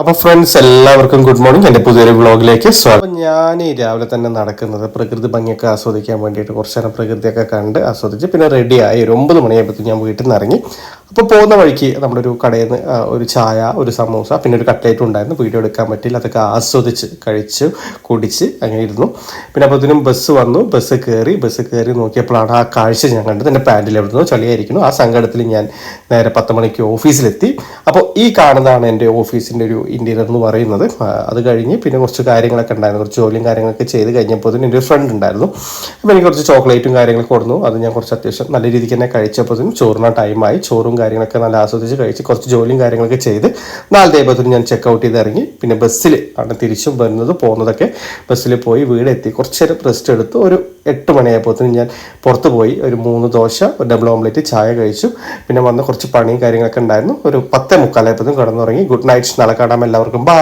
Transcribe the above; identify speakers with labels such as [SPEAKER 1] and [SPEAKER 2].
[SPEAKER 1] അപ്പോൾ ഫ്രണ്ട്സ് എല്ലാവർക്കും good morning. എൻ്റെ പുതിയൊരു വ്ളോഗിലേക്ക് സ്വാഗതം. ഞാൻ രാവിലെ തന്നെ നടക്കുന്നത് പ്രകൃതി ഭംഗിയൊക്കെ ആസ്വദിക്കാൻ വേണ്ടിയിട്ട് കുറച്ച് നേരം പ്രകൃതിയൊക്കെ കണ്ട് ആസ്വദിച്ച് പിന്നെ റെഡിയായി ഒരു 9 മണിയായപ്പോഴത്തേക്കും ഞാൻ വീട്ടിൽ നിന്ന് ഇറങ്ങി. അപ്പോൾ പോകുന്ന വഴിക്ക് നമ്മുടെ ഒരു കടയിൽ നിന്ന് ഒരു ചായ, ഒരു സമൂസ, പിന്നെ ഒരു കട്ട്ലേറ്റ് ഉണ്ടായിരുന്നു. വീഡിയോ എടുക്കാൻ പറ്റില്ല, അതൊക്കെ ആസ്വദിച്ച് കഴിച്ചു കുടിച്ച് അങ്ങനെ ഇരുന്നു. പിന്നെ അപ്പോഴത്തേനും ബസ് വന്നു. ബസ് കയറി നോക്കിയപ്പോഴാണ് ആ കാഴ്ച ഞാൻ കണ്ടത്. എൻ്റെ പാൻറ്റിൽ എവിടുന്നോ ചളിയായിരിക്കുന്നു. ആ സങ്കടത്തിൽ ഞാൻ നേരെ 10 മണിക്ക് ഓഫീസിലെത്തി. അപ്പോൾ ഈ കാണുന്നതാണ് എൻ്റെ ഓഫീസിൻ്റെ ഒരു ഇൻറ്റീരിയർ എന്ന് പറയുന്നത്. അത് കഴിഞ്ഞ് പിന്നെ കുറച്ച് കാര്യങ്ങളൊക്കെ ഉണ്ടായിരുന്നു, കുറച്ച് ജോലിയും കാര്യങ്ങളൊക്കെ ചെയ്ത് കഴിഞ്ഞപ്പോൾ എൻ്റെ ഒരു ഫ്രണ്ട് ഉണ്ടായിരുന്നു. അപ്പോൾ എനിക്ക് കുറച്ച് ചോക്ലേറ്റും കാര്യങ്ങളൊക്കെ കൊടുന്നു. അത് ഞാൻ കുറച്ച് അത്യാവശ്യം നല്ല രീതിക്ക് തന്നെ കഴിച്ചപ്പോഴത്തേനും ചോറിന് ടൈമായി. ചോറും കാര്യങ്ങളൊക്കെ നല്ല ആസ്വദിച്ച് കഴിച്ച് കുറച്ച് ജോലിയും കാര്യങ്ങളൊക്കെ ചെയ്ത് 4:30 ഞാൻ ചെക്ക് ഔട്ട് ചെയ്ത് ഇറങ്ങി. പിന്നെ ബസ്സിൽ ആണ് തിരിച്ചും പോകുന്നതൊക്കെ ബസ്സിൽ പോയി വീടെത്തി കുറച്ച് നേരം റെസ്റ്റ് എടുത്തു. ഒരു 8 മണിയായപ്പോഴത്തേനും ഞാൻ പുറത്ത് പോയി ഒരു 3 ദോശ, ഒരു ഡബിൾ ഓംലെറ്റ്, ചായ കഴിച്ചു. പിന്നെ വന്ന് കുറച്ച് പണിയും കാര്യങ്ങളൊക്കെ ഉണ്ടായിരുന്നു. ഒരു 10:45 കിടന്നുറങ്ങി. Good night. നാളെ കാണാം എല്ലാവർക്കും. ബൈ.